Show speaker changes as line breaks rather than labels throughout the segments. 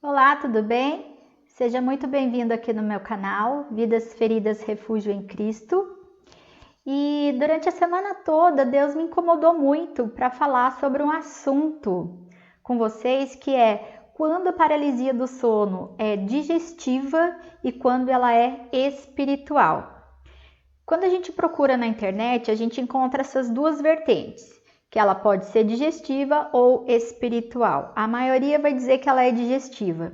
Olá, tudo bem? Seja muito bem-vindo aqui no meu canal, Vidas Feridas Refúgio em Cristo. E durante a semana toda, Deus me incomodou muito para falar sobre um assunto com vocês que é quando a paralisia do sono é digestiva e quando ela é espiritual. Quando a gente procura na internet, a gente encontra essas duas vertentes, que ela pode ser digestiva ou espiritual. A maioria vai dizer que ela é digestiva.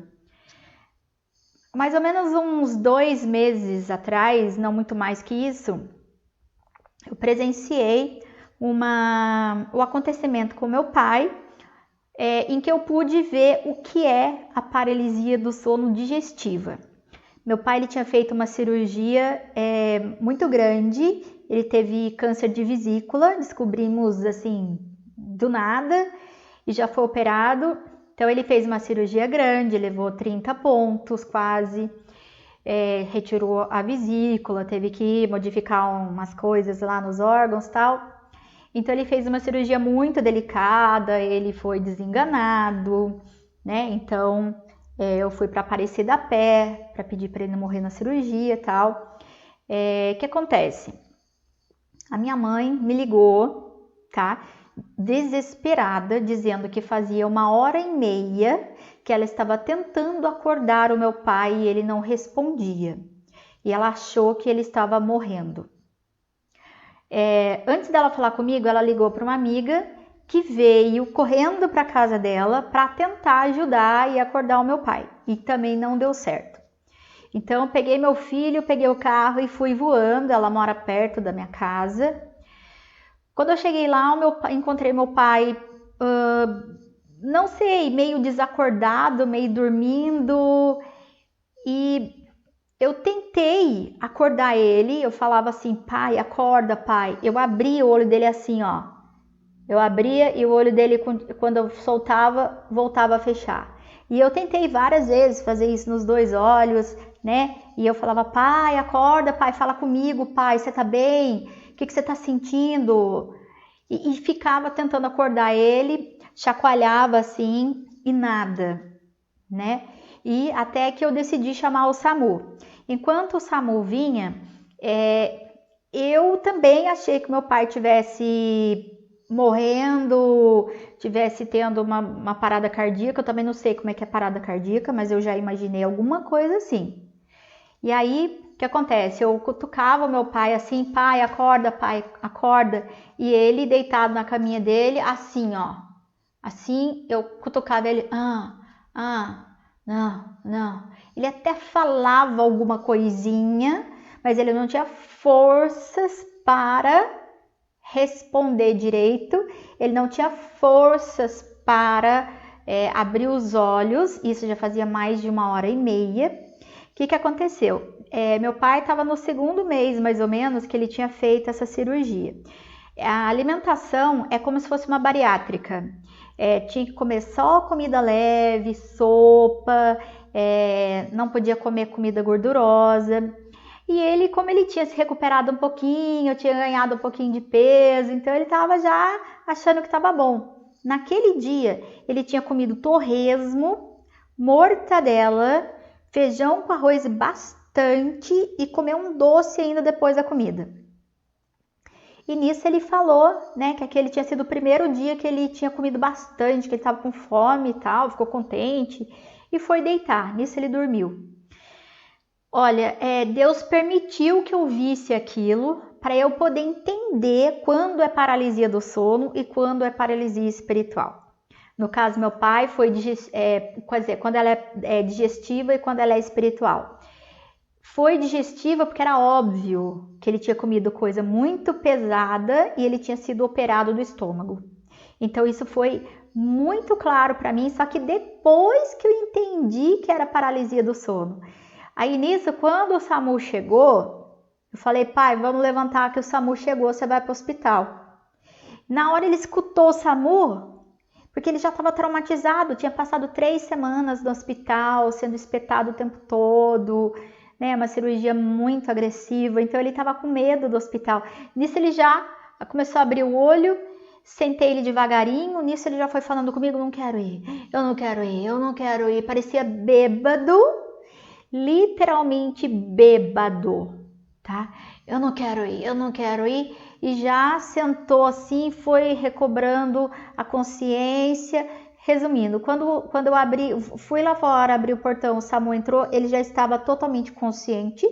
Mais ou menos uns 2 meses atrás, não muito mais que isso, eu presenciei o acontecimento com meu pai, em que eu pude ver o que é a paralisia do sono digestiva. Meu pai ele tinha feito uma cirurgia muito grande, ele teve câncer de vesícula, descobrimos assim do nada e já foi operado. Então ele fez uma cirurgia grande, levou 30 pontos quase, retirou a vesícula, teve que modificar umas coisas lá nos órgãos e tal. Então ele fez uma cirurgia muito delicada, ele foi desenganado, né? Então eu fui para Aparecida a pé para pedir para ele não morrer na cirurgia e tal. O que acontece? A minha mãe me ligou, tá? Desesperada, dizendo que fazia 1h30 que ela estava tentando acordar o meu pai e ele não respondia. E ela achou que ele estava morrendo. Antes dela falar comigo, ela ligou para uma amiga que veio correndo para a casa dela para tentar ajudar e acordar o meu pai. E também não deu certo. Então, eu peguei meu filho, peguei o carro e fui voando. Ela mora perto da minha casa. Quando eu cheguei lá, encontrei meu pai, não sei, meio desacordado, meio dormindo. E eu tentei acordar ele, eu falava assim, pai, acorda, pai. Eu abria o olho dele assim, ó. Eu abria e o olho dele, quando eu soltava, voltava a fechar. E eu tentei várias vezes fazer isso nos dois olhos, né? E eu falava, pai, acorda, pai, fala comigo, pai, você tá bem? O que você tá sentindo? E ficava tentando acordar ele, chacoalhava assim e nada, né? E até que eu decidi chamar o SAMU. Enquanto o SAMU vinha, eu também achei que meu pai tivesse morrendo, tivesse tendo uma parada cardíaca. Eu também não sei como é que é parada cardíaca, mas eu já imaginei alguma coisa assim. E aí, o que acontece? Eu cutucava meu pai assim, pai, acorda. E ele deitado na caminha dele, assim, ó. Assim, eu cutucava ele, não. Ele até falava alguma coisinha, mas ele não tinha forças para responder direito, ele não tinha forças para abrir os olhos. Isso já fazia mais de 1h30. O que aconteceu? Meu pai estava no 2º mês, mais ou menos, que ele tinha feito essa cirurgia. A alimentação é como se fosse uma bariátrica. Tinha que comer só comida leve, sopa, não podia comer comida gordurosa. E ele, como ele tinha se recuperado um pouquinho, tinha ganhado um pouquinho de peso, então ele estava já achando que estava bom. Naquele dia, ele tinha comido torresmo, mortadela, feijão com arroz bastante e comeu um doce ainda depois da comida. E nisso ele falou, né, que aquele tinha sido o primeiro dia que ele tinha comido bastante, que ele estava com fome e tal, ficou contente e foi deitar. Nisso ele dormiu. Olha, Deus permitiu que eu visse aquilo para eu poder entender quando é paralisia do sono e quando é paralisia espiritual. No caso, meu pai foi quando ela é digestiva e quando ela é espiritual. Foi digestiva porque era óbvio que ele tinha comido coisa muito pesada e ele tinha sido operado do estômago. Então isso foi muito claro para mim, só que depois que eu entendi que era paralisia do sono. Aí nisso, quando o SAMU chegou, eu falei, pai, vamos levantar que o SAMU chegou, você vai para o hospital. Na hora ele escutou o SAMU, porque ele já estava traumatizado, tinha passado 3 semanas no hospital, sendo espetado o tempo todo, né, uma cirurgia muito agressiva, então ele estava com medo do hospital. Nisso ele já começou a abrir o olho, Sentei ele devagarinho, nisso ele já foi falando comigo, não quero ir, eu não quero ir, eu não quero ir. Parecia bêbado, literalmente bêbado, tá? Eu não quero ir, eu não quero ir. E já sentou assim, foi recobrando a consciência. Resumindo, quando eu fui lá fora, abri o portão, o SAMU entrou, ele já estava totalmente consciente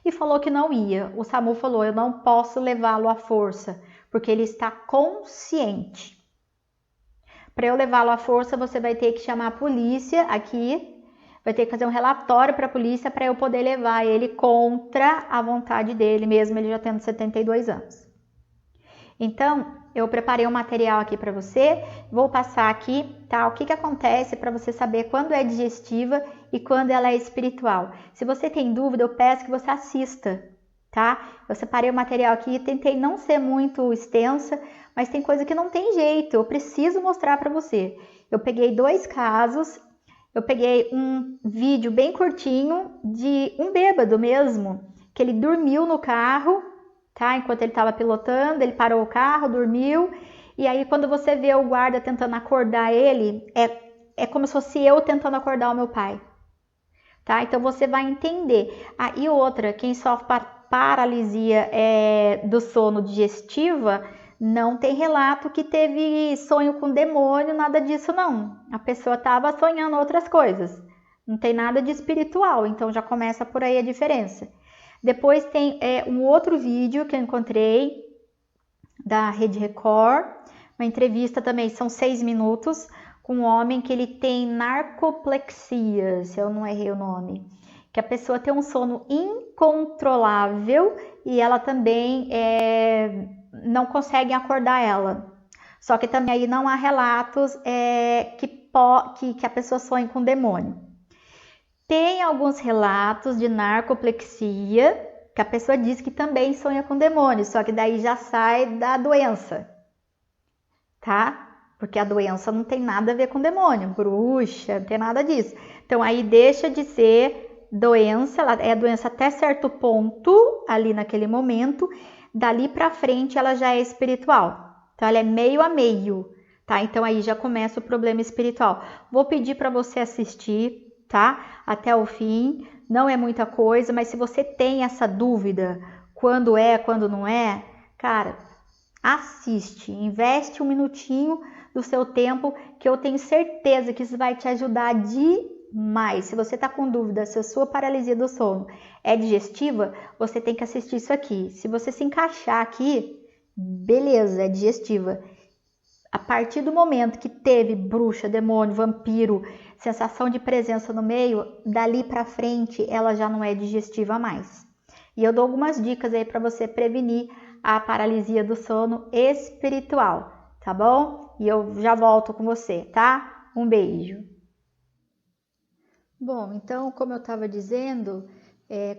e falou que não ia. O SAMU falou, eu não posso levá-lo à força, porque ele está consciente. Para eu levá-lo à força, você vai ter que chamar a polícia aqui, vai ter que fazer um relatório para a polícia para eu poder levar ele contra a vontade dele, mesmo ele já tendo 72 anos. Então, eu preparei um material aqui para você, vou passar aqui, tá? O que acontece para você saber quando é digestiva e quando ela é espiritual. Se você tem dúvida, eu peço que você assista, tá? Eu separei o material aqui, tentei não ser muito extensa, mas tem coisa que não tem jeito, eu preciso mostrar para você. Eu peguei 2 casos, eu peguei um vídeo bem curtinho de um bêbado mesmo, que ele dormiu no carro, tá? Enquanto ele estava pilotando, ele parou o carro, dormiu, e aí quando você vê o guarda tentando acordar ele, é como se fosse eu tentando acordar o meu pai, tá? Então você vai entender. Ah, e outra, quem sofre paralisia do sono digestiva, não tem relato que teve sonho com demônio, nada disso não. A pessoa estava sonhando outras coisas, não tem nada de espiritual, então já começa por aí a diferença. Depois tem um outro vídeo que eu encontrei da Rede Record, uma entrevista também, são 6 minutos, com um homem que ele tem narcolepsia, se eu não errei o nome, que a pessoa tem um sono incontrolável e ela também não consegue acordar ela. Só que também aí não há relatos que a pessoa sonhe com demônio. Tem alguns relatos de narcolepsia, que a pessoa diz que também sonha com demônio, só que daí já sai da doença, tá? Porque a doença não tem nada a ver com demônio, bruxa, não tem nada disso. Então aí deixa de ser doença, ela é doença até certo ponto, ali naquele momento, dali pra frente ela já é espiritual. Então ela é meio a meio, tá? Então aí já começa o problema espiritual. Vou pedir para você assistir, tá? Até o fim, não é muita coisa, mas se você tem essa dúvida, quando é, quando não é, cara, assiste, investe um minutinho do seu tempo, que eu tenho certeza que isso vai te ajudar demais. Se você tá com dúvida se a sua paralisia do sono é digestiva, você tem que assistir isso aqui. Se você se encaixar aqui, beleza, é digestiva. A partir do momento que teve bruxa, demônio, vampiro, sensação de presença no meio, dali para frente ela já não é digestiva mais. E eu dou algumas dicas aí para você prevenir a paralisia do sono espiritual, tá bom? E eu já volto com você, tá? Um beijo. Bom, então, como eu estava dizendo,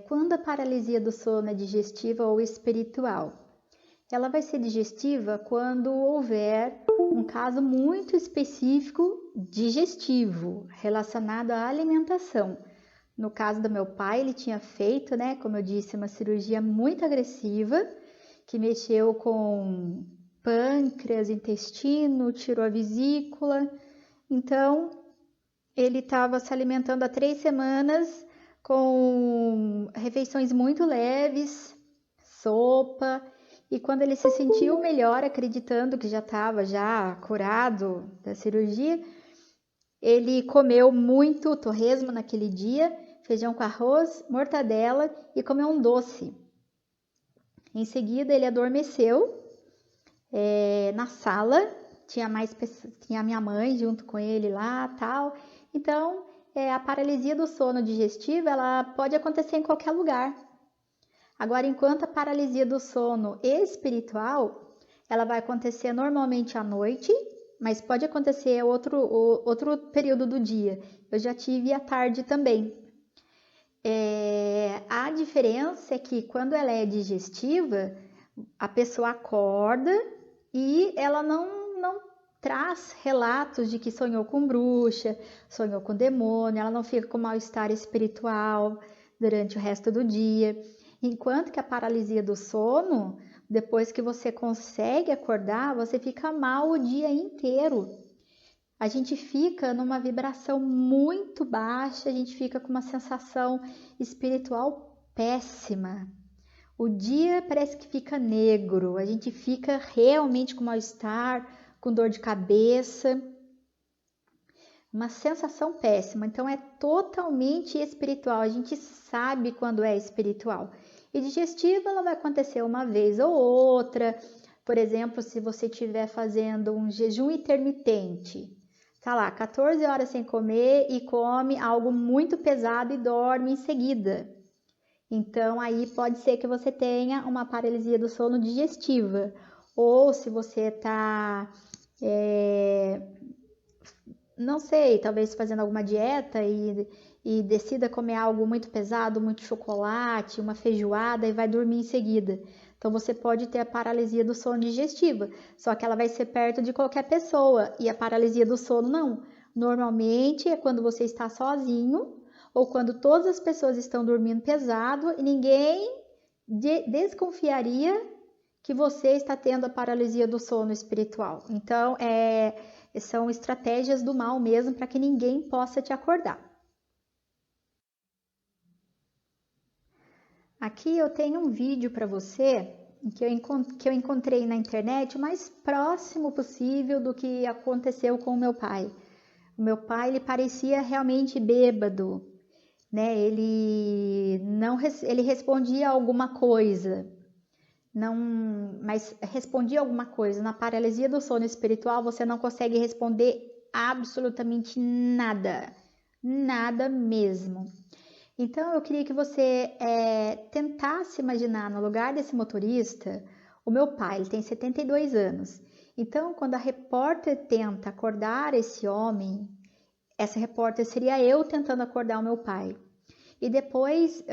quando a paralisia do sono é digestiva ou espiritual? Ela vai ser digestiva quando houver um caso muito específico digestivo relacionado à alimentação. No caso do meu pai, ele tinha feito, né, como eu disse, uma cirurgia muito agressiva que mexeu com pâncreas, intestino, tirou a vesícula. Então, ele estava se alimentando há 3 semanas com refeições muito leves, sopa. E quando ele se sentiu melhor, acreditando que já estava curado da cirurgia, ele comeu muito torresmo naquele dia, feijão com arroz, mortadela e comeu um doce. Em seguida, ele adormeceu na sala, tinha a minha mãe junto com ele lá, tal. Então, a paralisia do sono digestivo, ela pode acontecer em qualquer lugar. Agora, enquanto a paralisia do sono espiritual, ela vai acontecer normalmente à noite, mas pode acontecer outro período do dia. Eu já tive à tarde também. A diferença é que quando ela é digestiva, a pessoa acorda e ela não traz relatos de que sonhou com bruxa, sonhou com demônio, ela não fica com mal-estar espiritual durante o resto do dia. Enquanto que a paralisia do sono, depois que você consegue acordar, você fica mal o dia inteiro. A gente fica numa vibração muito baixa, a gente fica com uma sensação espiritual péssima. O dia parece que fica negro, a gente fica realmente com mal-estar, com dor de cabeça, uma sensação péssima. Então é totalmente espiritual, a gente sabe quando é espiritual. E digestiva ela vai acontecer uma vez ou outra, por exemplo, se você estiver fazendo um jejum intermitente, tá lá, 14 horas sem comer e come algo muito pesado e dorme em seguida. Então, aí pode ser que você tenha uma paralisia do sono digestiva. Ou se você está, não sei, talvez fazendo alguma dieta e decida comer algo muito pesado, muito chocolate, uma feijoada e vai dormir em seguida. Então, você pode ter a paralisia do sono digestiva, só que ela vai ser perto de qualquer pessoa. E a paralisia do sono, não. Normalmente é quando você está sozinho ou quando todas as pessoas estão dormindo pesado e ninguém desconfiaria que você está tendo a paralisia do sono espiritual. Então, são estratégias do mal mesmo para que ninguém possa te acordar. Aqui eu tenho um vídeo para você que eu encontrei na internet o mais próximo possível do que aconteceu com o meu pai. O meu pai, ele parecia realmente bêbado, né? Ele respondia alguma coisa, mas respondia alguma coisa. Na paralisia do sono espiritual, você não consegue responder absolutamente nada, nada mesmo. Então, eu queria que você tentasse imaginar no lugar desse motorista, o meu pai, ele tem 72 anos. Então, quando a repórter tenta acordar esse homem, essa repórter seria eu tentando acordar o meu pai. E depois,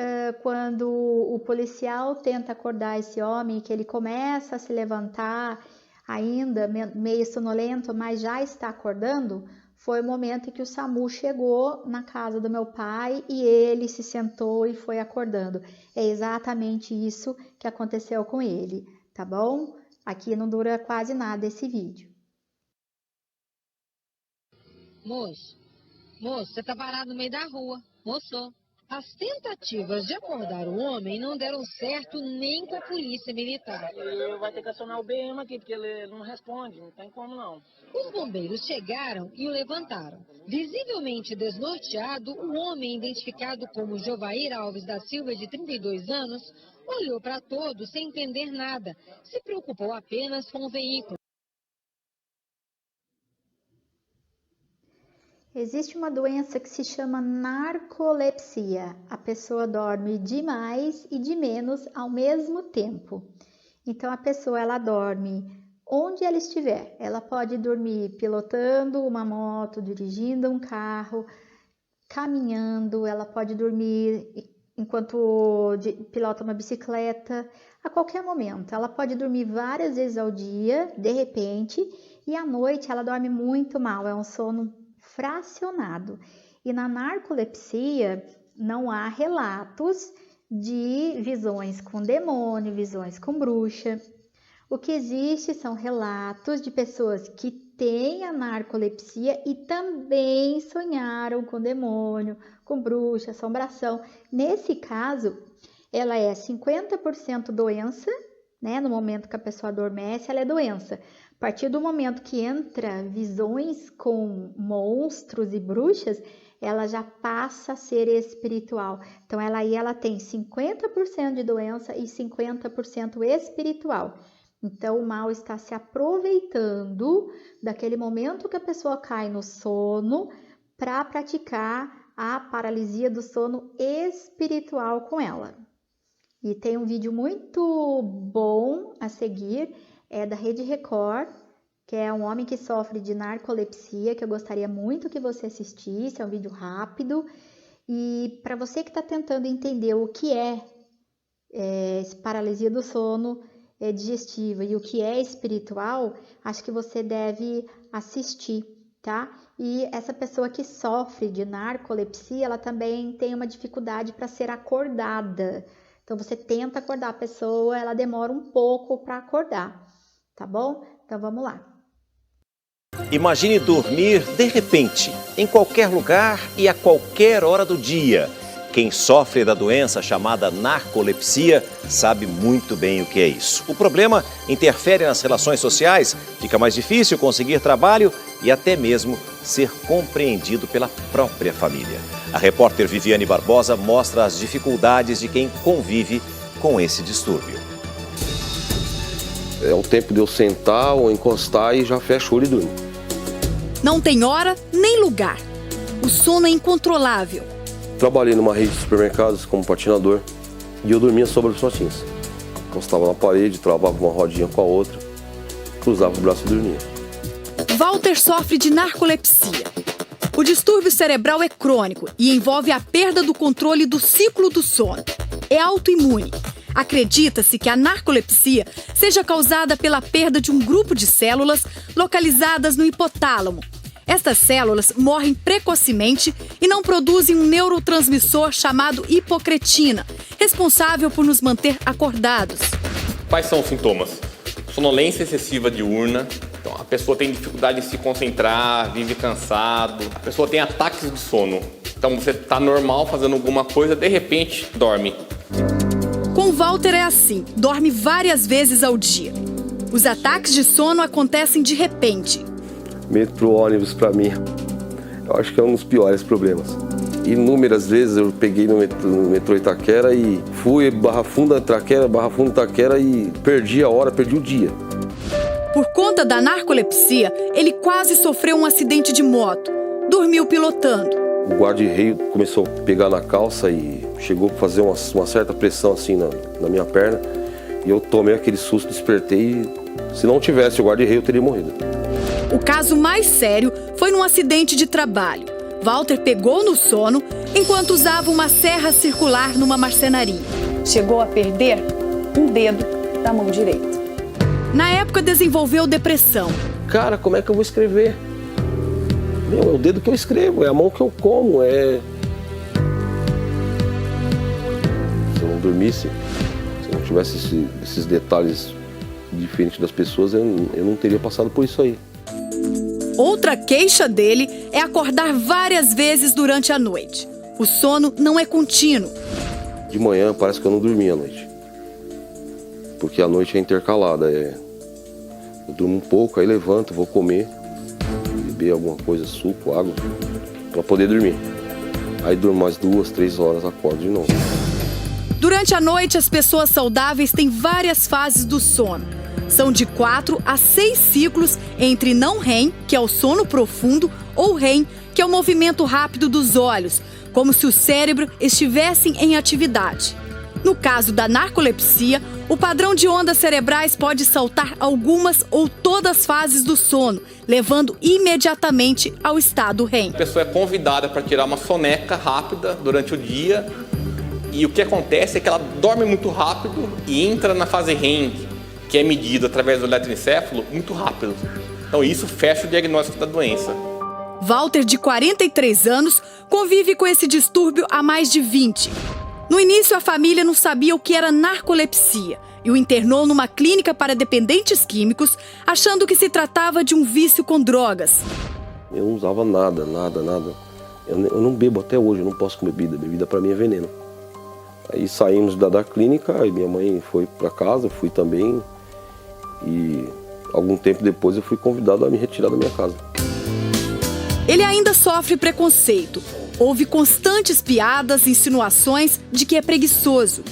quando o policial tenta acordar esse homem, que ele começa a se levantar, ainda meio sonolento, mas já está acordando, foi o momento em que o SAMU chegou na casa do meu pai e ele se sentou e foi acordando. É exatamente isso que aconteceu com ele, tá bom? Aqui não dura quase nada esse vídeo.
Moço, você tá parado no meio da rua. Moço. As tentativas de acordar o homem não deram certo nem com a polícia militar.
Ele vai ter que acionar o BM aqui, porque ele não responde, não tem como não.
Os bombeiros chegaram e o levantaram. Visivelmente desnorteado, o homem, identificado como Jovair Alves da Silva, de 32 anos, olhou para todos sem entender nada. Se preocupou apenas com o veículo.
Existe uma doença que se chama narcolepsia. A pessoa dorme de mais e de menos ao mesmo tempo. Então a pessoa ela dorme onde ela estiver. Ela pode dormir pilotando uma moto, dirigindo um carro, caminhando, ela pode dormir enquanto pilota uma bicicleta, a qualquer momento. Ela pode dormir várias vezes ao dia, de repente, e à noite ela dorme muito mal, é um sono fracionado. E na narcolepsia não há relatos de visões com demônio, visões com bruxa. O que existe são relatos de pessoas que têm a narcolepsia e também sonharam com demônio, com bruxa, assombração. Nesse caso, ela é 50% doença, né? No momento que a pessoa adormece, ela é doença. A partir do momento que entra visões com monstros e bruxas, ela já passa a ser espiritual. Então, ela tem 50% de doença e 50% espiritual. Então, o mal está se aproveitando daquele momento que a pessoa cai no sono para praticar a paralisia do sono espiritual com ela. E tem um vídeo muito bom a seguir, é da Rede Record, que é um homem que sofre de narcolepsia, que eu gostaria muito que você assistisse, é um vídeo rápido. E para você que está tentando entender o que é paralisia do sono digestiva e o que é espiritual, acho que você deve assistir, tá? E essa pessoa que sofre de narcolepsia, ela também tem uma dificuldade para ser acordada. Então você tenta acordar a pessoa, ela demora um pouco para acordar, tá bom? Então vamos lá.
Imagine dormir de repente, em qualquer lugar e a qualquer hora do dia. Quem sofre da doença chamada narcolepsia sabe muito bem o que é isso. O problema interfere nas relações sociais, fica mais difícil conseguir trabalho e até mesmo ser compreendido pela própria família. A repórter Viviane Barbosa mostra as dificuldades de quem convive com esse distúrbio.
É o tempo de eu sentar ou encostar e já fecho o olho e durmo.
Não tem hora nem lugar. O sono é incontrolável.
Trabalhei numa rede de supermercados como patinador e eu dormia sobre os patins. Encostava na parede, travava uma rodinha com a outra, cruzava o braço e dormia.
Walter sofre de narcolepsia. O distúrbio cerebral é crônico e envolve a perda do controle do ciclo do sono. É autoimune. Acredita-se que a narcolepsia seja causada pela perda de um grupo de células localizadas no hipotálamo. Estas células morrem precocemente e não produzem um neurotransmissor chamado hipocretina, responsável por nos manter acordados.
Quais são os sintomas? Sonolência excessiva diurna. Então, a pessoa tem dificuldade de se concentrar, vive cansado. A pessoa tem ataques de sono. Então, você está normal fazendo alguma coisa, de repente, dorme.
Com Walter é assim, dorme várias vezes ao dia. Os ataques de sono acontecem de repente.
Metrô, ônibus, para mim, eu acho que é um dos piores problemas. Inúmeras vezes eu peguei no metrô Itaquera e fui Barra Funda, Itaquera e perdi a hora, perdi o dia.
Por conta da narcolepsia, ele quase sofreu um acidente de moto. Dormiu pilotando.
O guarda-reio começou a pegar na calça e chegou a fazer uma certa pressão assim na minha perna. E eu tomei aquele susto, despertei e se não tivesse o guarda-reio eu teria morrido.
O caso mais sério foi num acidente de trabalho. Walter pegou no sono enquanto usava uma serra circular numa marcenaria. Chegou a perder um dedo da mão direita. Na época desenvolveu depressão.
Cara, como é que eu vou escrever? Meu, é o dedo que eu escrevo, é a mão que eu como, Se eu não dormisse, se eu não tivesse esses detalhes diferentes das pessoas, eu não teria passado por isso aí.
Outra queixa dele é acordar várias vezes durante a noite. O sono não é contínuo.
De manhã parece que eu não dormi à noite. Porque a noite é intercalada. Eu durmo um pouco, aí levanto, vou comer, beber alguma coisa, suco, água, para poder dormir. Aí durmo mais 2, 3 horas, acordo de novo.
Durante a noite, as pessoas saudáveis têm várias fases do sono. São de 4 a 6 ciclos entre não REM, que é o sono profundo, ou REM, que é o movimento rápido dos olhos, como se o cérebro estivesse em atividade. No caso da narcolepsia, o padrão de ondas cerebrais pode saltar algumas ou todas as fases do sono, levando imediatamente ao estado REM.
A pessoa é convidada para tirar uma soneca rápida durante o dia e o que acontece é que ela dorme muito rápido e entra na fase REM, que é medido através do eletroencefalo muito rápido. Então isso fecha o diagnóstico da doença.
Walter, de 43 anos, convive com esse distúrbio há mais de 20. No início, a família não sabia o que era narcolepsia e o internou numa clínica para dependentes químicos, achando que se tratava de um vício com drogas.
Eu não usava nada. Eu não bebo até hoje, eu não posso com bebida. Bebida para mim é veneno. Aí saímos da clínica, aí minha mãe foi para casa, eu fui também. E algum tempo depois eu fui convidado a me retirar da minha casa.
Ele ainda sofre preconceito. Houve constantes piadas e insinuações de que é preguiçoso.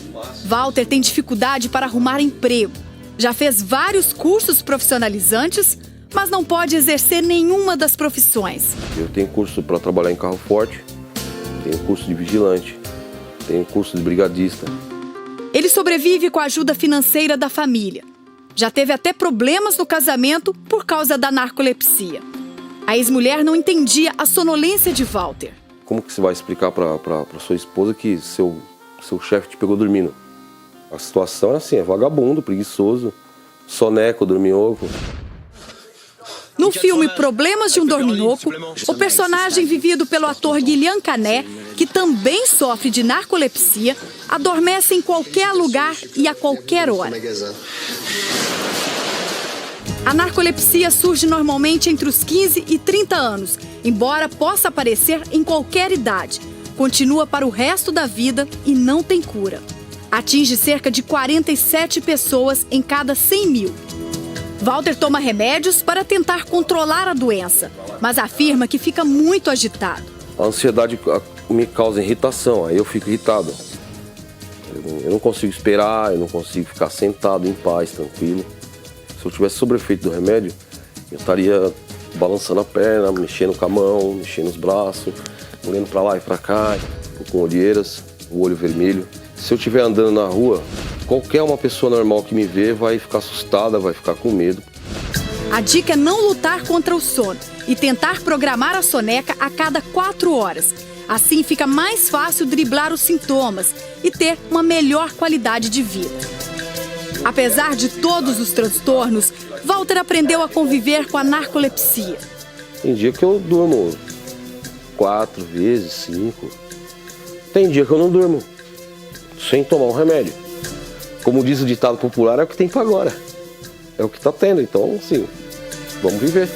Walter tem dificuldade para arrumar emprego. Já fez vários cursos profissionalizantes, mas não pode exercer nenhuma das profissões.
Eu tenho curso para trabalhar em carro forte, tenho curso de vigilante, tenho curso de brigadista.
Ele sobrevive com a ajuda financeira da família. Já teve até problemas no casamento por causa da narcolepsia. A ex-mulher não entendia a sonolência de Walter.
Como que você vai explicar para sua esposa que seu chefe te pegou dormindo? A situação é assim, é vagabundo, preguiçoso, soneco, dorminhoco.
No filme Problemas de um Dorminhoco, o personagem vivido pelo ator Guilherme Canet, que também sofre de narcolepsia, adormece em qualquer lugar e a qualquer hora. A narcolepsia surge normalmente entre os 15 e 30 anos, embora possa aparecer em qualquer idade. Continua para o resto da vida e não tem cura. Atinge cerca de 47 pessoas em cada 100 mil. Walter toma remédios para tentar controlar a doença, mas afirma que fica muito agitado.
A ansiedade me causa irritação, aí eu fico irritado. Eu não consigo esperar, eu não consigo ficar sentado em paz, tranquilo. Se eu tivesse sobrefeito do remédio, eu estaria balançando a perna, mexendo com a mão, mexendo os braços, olhando para lá e para cá, com olheiras, o olho vermelho. Se eu estiver andando na rua, qualquer uma pessoa normal que me vê vai ficar assustada, vai ficar com medo.
A dica é não lutar contra o sono e tentar programar a soneca a cada 4 horas. Assim fica mais fácil driblar os sintomas e ter uma melhor qualidade de vida. Apesar de todos os transtornos, Walter aprendeu a conviver com a narcolepsia.
Tem dia que eu durmo 4 vezes, 5. Tem dia que eu não durmo, sem tomar um remédio. Como diz o ditado popular, é o que tem para agora. É o que está tendo, então, sim, vamos viver.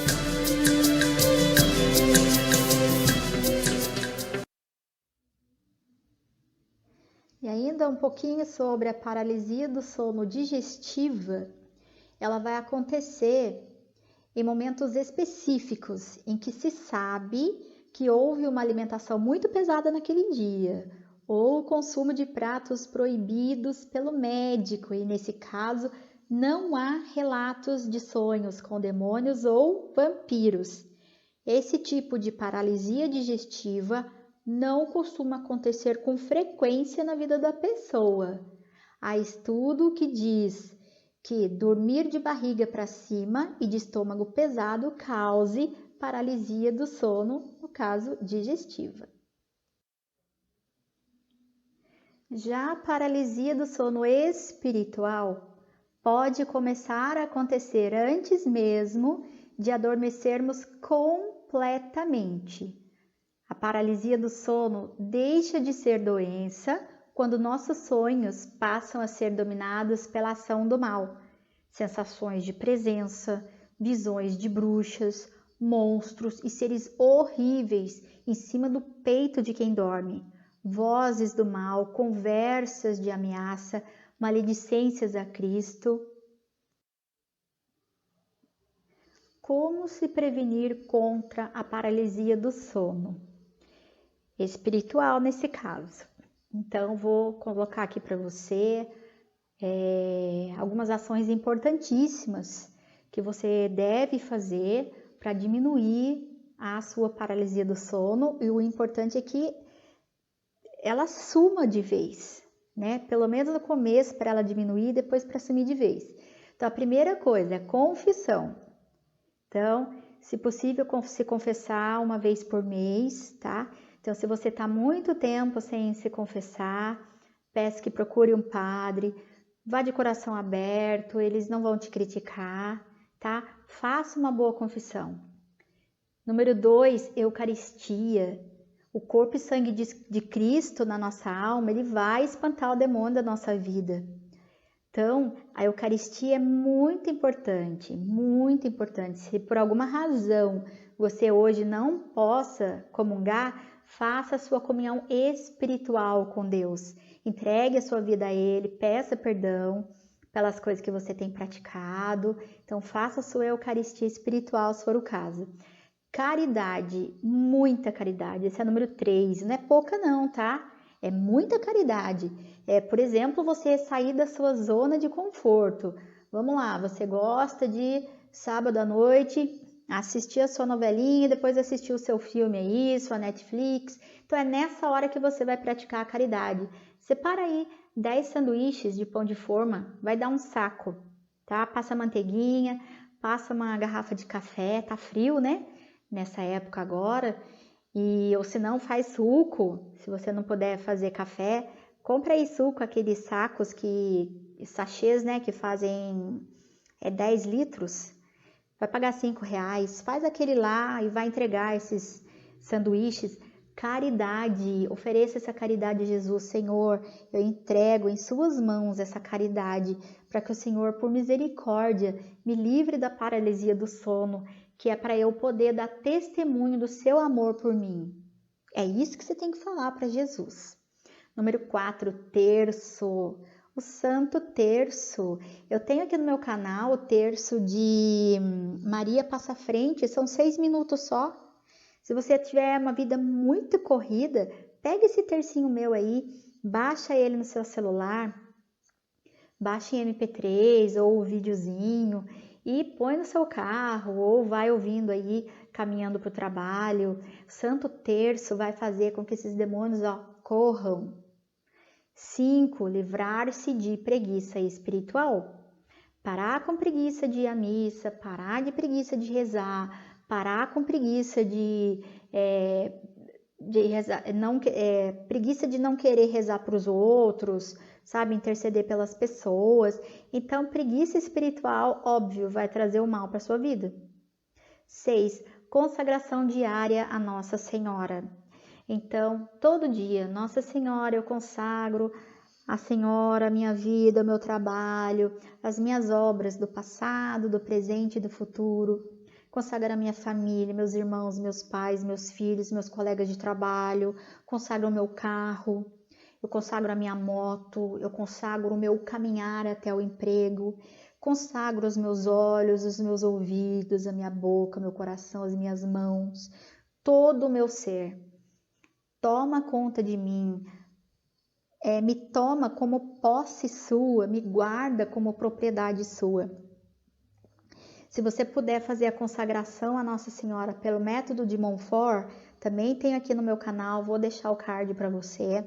E ainda um pouquinho sobre a paralisia do sono digestiva. Ela vai acontecer em momentos específicos em que se sabe que houve uma alimentação muito pesada naquele dia, ou o consumo de pratos proibidos pelo médico, e nesse caso não há relatos de sonhos com demônios ou vampiros. Esse tipo de paralisia digestiva não costuma acontecer com frequência na vida da pessoa. Há estudo que diz que dormir de barriga para cima e de estômago pesado cause paralisia do sono, no caso digestiva. Já a paralisia do sono espiritual pode começar a acontecer antes mesmo de adormecermos completamente. A paralisia do sono deixa de ser doença quando nossos sonhos passam a ser dominados pela ação do mal. Sensações de presença, visões de bruxas, monstros e seres horríveis em cima do peito de quem dorme. Vozes do mal, conversas de ameaça, maledicências a Cristo. Como se prevenir contra a paralisia do sono? Espiritual nesse caso. Então, vou colocar aqui para você algumas ações importantíssimas que você deve fazer para diminuir a sua paralisia do sono, e o importante é que ela suma de vez, né? Pelo menos no começo para ela diminuir, depois para sumir de vez. Então, a primeira coisa é confissão. Então, se possível, se confessar uma vez por mês, tá? Então, se você está muito tempo sem se confessar, peço que procure um padre, vá de coração aberto, eles não vão te criticar, tá? Faça uma boa confissão. Número 2, Eucaristia. O corpo e sangue de Cristo na nossa alma, ele vai espantar o demônio da nossa vida. Então, a Eucaristia é muito importante, muito importante. Se por alguma razão você hoje não possa comungar, faça a sua comunhão espiritual com Deus. Entregue a sua vida a Ele, peça perdão pelas coisas que você tem praticado. Então, faça a sua Eucaristia espiritual, se for o caso. Caridade, muita caridade. Esse é o número 3. Não é pouca não, tá? É muita caridade. Por exemplo, você sair da sua zona de conforto. Vamos lá, você gosta de sábado à noite assistir a sua novelinha, depois assistir o seu filme aí, sua Netflix. Então é nessa hora que você vai praticar a caridade. Separa aí 10 sanduíches de pão de forma, vai dar um saco, tá? Passa manteiguinha, passa uma garrafa de café, tá frio, né? Nessa época agora. Ou se não, faz suco. Se você não puder fazer café, compra aí suco, aqueles sacos sachês, né, que fazem 10 litros. vai pagar R$5, faz aquele lá e vai entregar esses sanduíches. Caridade, ofereça essa caridade a Jesus. Senhor, eu entrego em suas mãos essa caridade, para que o Senhor, por misericórdia, me livre da paralisia do sono, que é para eu poder dar testemunho do seu amor por mim. É isso que você tem que falar para Jesus. Número 4, terço. O Santo Terço. Eu tenho aqui no meu canal o terço de Maria Passa Frente, são 6 minutos só. Se você tiver uma vida muito corrida, pega esse tercinho meu aí, baixa ele no seu celular, baixa em MP3 ou o videozinho e põe no seu carro ou vai ouvindo aí, caminhando para o trabalho. Santo Terço vai fazer com que esses demônios corram. 5. Livrar-se de preguiça espiritual. Parar com preguiça de ir à missa, parar de preguiça de rezar, parar com preguiça de rezar, preguiça de não querer rezar para os outros, sabe, interceder pelas pessoas. Então, preguiça espiritual, óbvio, vai trazer o mal para sua vida. 6. Consagração diária a Nossa Senhora. Então, todo dia, Nossa Senhora, eu consagro a Senhora, a minha vida, o meu trabalho, as minhas obras do passado, do presente e do futuro. Consagro a minha família, meus irmãos, meus pais, meus filhos, meus colegas de trabalho. Consagro o meu carro, eu consagro a minha moto, eu consagro o meu caminhar até o emprego. Consagro os meus olhos, os meus ouvidos, a minha boca, meu coração, as minhas mãos, todo o meu ser. Toma conta de mim, me toma como posse sua, me guarda como propriedade sua. Se você puder fazer a consagração a Nossa Senhora pelo método de Montfort, também tem aqui no meu canal, vou deixar o card para você.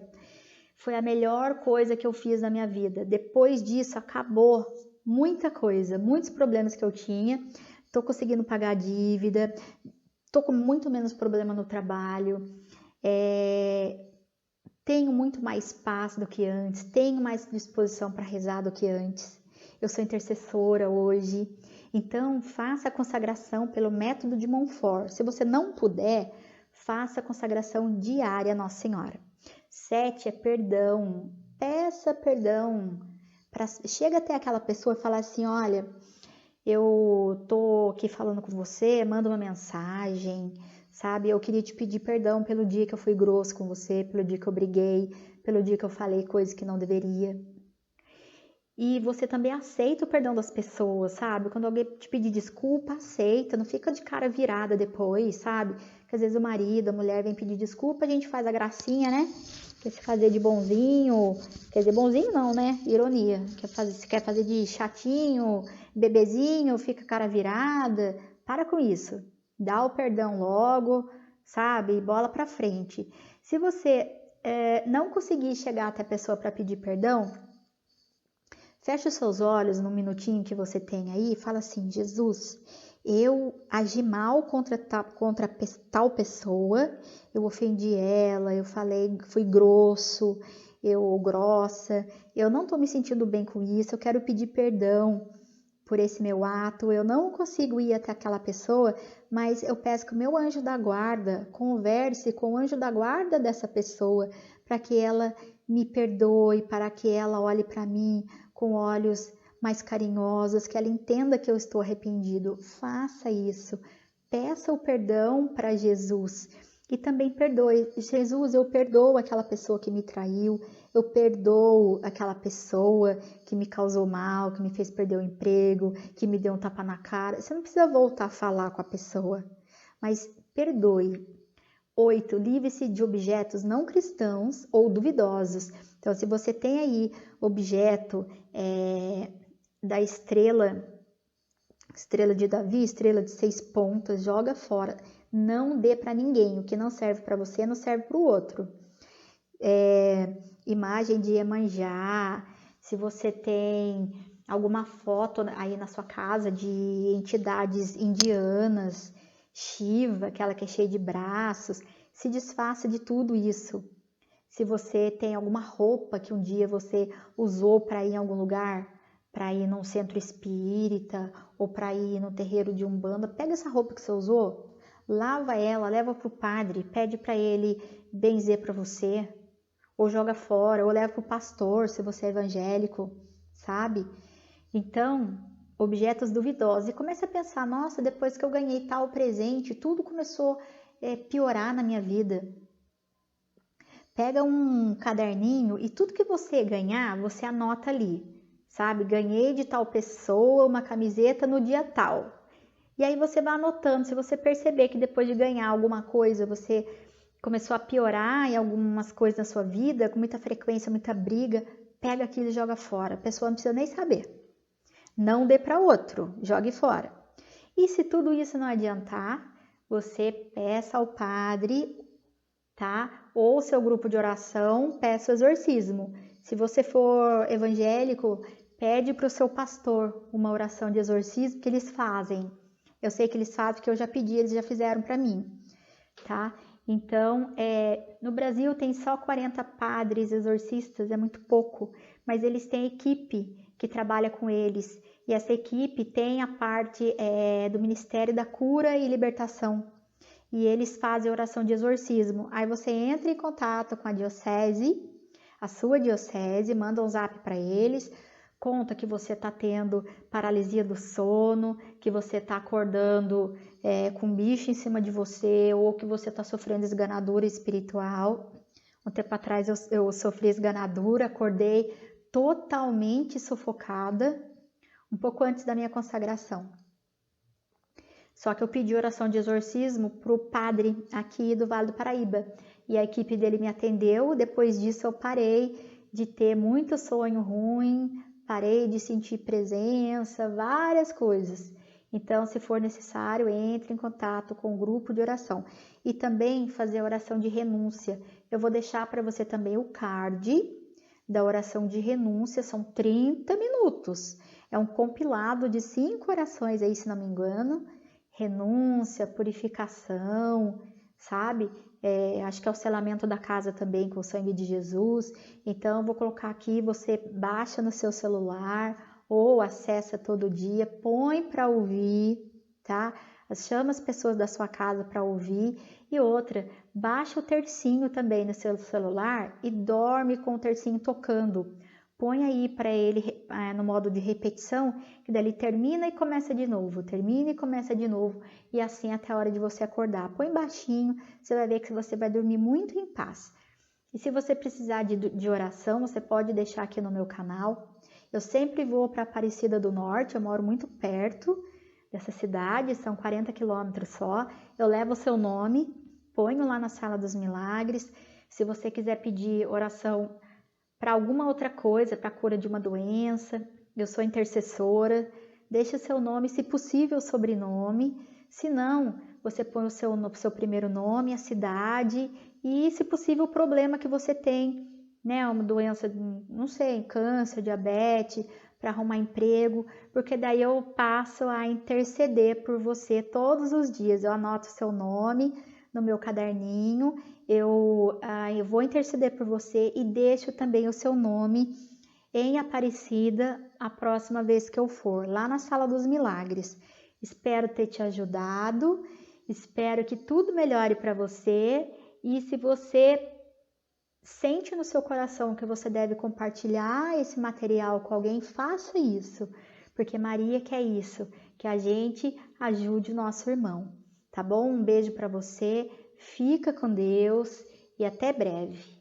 Foi a melhor coisa que eu fiz na minha vida. Depois disso, acabou muita coisa, muitos problemas que eu tinha. Estou conseguindo pagar a dívida, estou com muito menos problema no trabalho. Tenho muito mais paz do que antes, tenho mais disposição para rezar do que antes. Eu sou intercessora hoje, então faça a consagração pelo método de Montfort. Se você não puder, faça a consagração diária a Nossa Senhora. 7 é perdão, peça perdão. Chega até aquela pessoa e fala assim, olha, eu tô aqui falando com você, manda uma mensagem, sabe? Eu queria te pedir perdão pelo dia que eu fui grosso com você, pelo dia que eu briguei, pelo dia que eu falei coisas que não deveria. E você também aceita o perdão das pessoas, sabe? Quando alguém te pedir desculpa, aceita, não fica de cara virada depois, sabe? Porque às vezes o marido, a mulher vem pedir desculpa, a gente faz a gracinha, né? Quer se fazer de bonzinho, quer dizer, bonzinho não, né? Ironia. Quer fazer de chatinho, bebezinho, fica cara virada. Para com isso. Dá o perdão logo, sabe? Bola pra frente. Se você não conseguir chegar até a pessoa para pedir perdão, fecha os seus olhos num minutinho que você tem aí e fala assim, Jesus, eu agi mal contra tal pessoa, eu ofendi ela, eu falei, fui grossa, eu não estou me sentindo bem com isso, eu quero pedir perdão por esse meu ato, eu não consigo ir até aquela pessoa, mas eu peço que o meu anjo da guarda converse com o anjo da guarda dessa pessoa, para que ela me perdoe, para que ela olhe para mim com olhos mais carinhosos, que ela entenda que eu estou arrependido. Faça isso, peça o perdão para Jesus e também perdoe. Jesus, eu perdoo aquela pessoa que me traiu, eu perdoo aquela pessoa que me causou mal, que me fez perder o emprego, que me deu um tapa na cara. Você não precisa voltar a falar com a pessoa, mas perdoe. 8. Livre-se de objetos não cristãos ou duvidosos. Então, se você tem aí objeto da estrela de Davi, estrela de 6 pontas, joga fora. Não dê para ninguém. O que não serve para você não serve para o outro. Imagem de Iemanjá. Se você tem alguma foto aí na sua casa de entidades indianas, Shiva, aquela que é cheia de braços, se desfaça de tudo isso. Se você tem alguma roupa que um dia você usou para ir em algum lugar, para ir num centro espírita ou para ir no terreiro de Umbanda, pega essa roupa que você usou, lava ela, leva para o padre, pede para ele benzer para você, ou joga fora, ou leva para o pastor, se você é evangélico, sabe? Então, objetos duvidosos. E comece a pensar, nossa, depois que eu ganhei tal presente, tudo começou a piorar na minha vida. Pega um caderninho e tudo que você ganhar, você anota ali, sabe? Ganhei de tal pessoa uma camiseta no dia tal. E aí você vai anotando, se você perceber que depois de ganhar alguma coisa, você começou a piorar em algumas coisas na sua vida, com muita frequência, muita briga, pega aquilo e joga fora. A pessoa não precisa nem saber. Não dê para outro, jogue fora. E se tudo isso não adiantar, você peça ao padre, tá? Ou seu grupo de oração, peça o exorcismo. Se você for evangélico, pede para o seu pastor uma oração de exorcismo que eles fazem. Eu sei que eles fazem porque eu já pedi, eles já fizeram para mim, tá? Então, no Brasil tem só 40 padres exorcistas, é muito pouco, mas eles têm equipe que trabalha com eles. E essa equipe tem a parte do Ministério da Cura e Libertação. E eles fazem oração de exorcismo. Aí você entra em contato com a diocese, a sua diocese, manda um zap para eles, conta que você está tendo paralisia do sono, que você está acordando com um bicho em cima de você, ou que você está sofrendo esganadura espiritual. Um tempo atrás eu sofri esganadura, acordei totalmente sufocada, um pouco antes da minha consagração. Só que eu pedi oração de exorcismo para o padre aqui do Vale do Paraíba. E a equipe dele me atendeu. Depois disso eu parei de ter muito sonho ruim, parei de sentir presença, várias coisas. Então, se for necessário, entre em contato com o grupo de oração. E também fazer oração de renúncia. Eu vou deixar para você também o card da oração de renúncia, são 30 minutos. É um compilado de 5 orações aí, se não me engano. Renúncia, purificação, sabe? Acho que é o selamento da casa também com o sangue de Jesus. Então, eu vou colocar aqui, você baixa no seu celular ou acessa todo dia, põe para ouvir, tá? Chama as pessoas da sua casa para ouvir. E outra, baixa o tercinho também no seu celular e dorme com o tercinho tocando. Põe aí para ele no modo de repetição, que daí termina e começa de novo, termina e começa de novo, e assim até a hora de você acordar. Põe baixinho, você vai ver que você vai dormir muito em paz. E se você precisar de oração, você pode deixar aqui no meu canal. Eu sempre vou para Aparecida do Norte, eu moro muito perto dessa cidade, são 40 quilômetros só. Eu levo o seu nome, ponho lá na Sala dos Milagres. Se você quiser pedir oração para alguma outra coisa, para a cura de uma doença, eu sou intercessora, deixa o seu nome, se possível, o sobrenome. Se não, você põe o seu primeiro nome, a cidade e, se possível, o problema que você tem, né? Uma doença, não sei, câncer, diabetes, para arrumar emprego, porque daí eu passo a interceder por você todos os dias. Eu anoto o seu nome no meu caderninho, eu vou interceder por você e deixo também o seu nome em Aparecida a próxima vez que eu for, lá na Sala dos Milagres. Espero ter te ajudado, espero que tudo melhore para você, e se você sente no seu coração que você deve compartilhar esse material com alguém, faça isso, porque Maria quer isso, que a gente ajude o nosso irmão, tá bom? Um beijo para você, fica com Deus e até breve.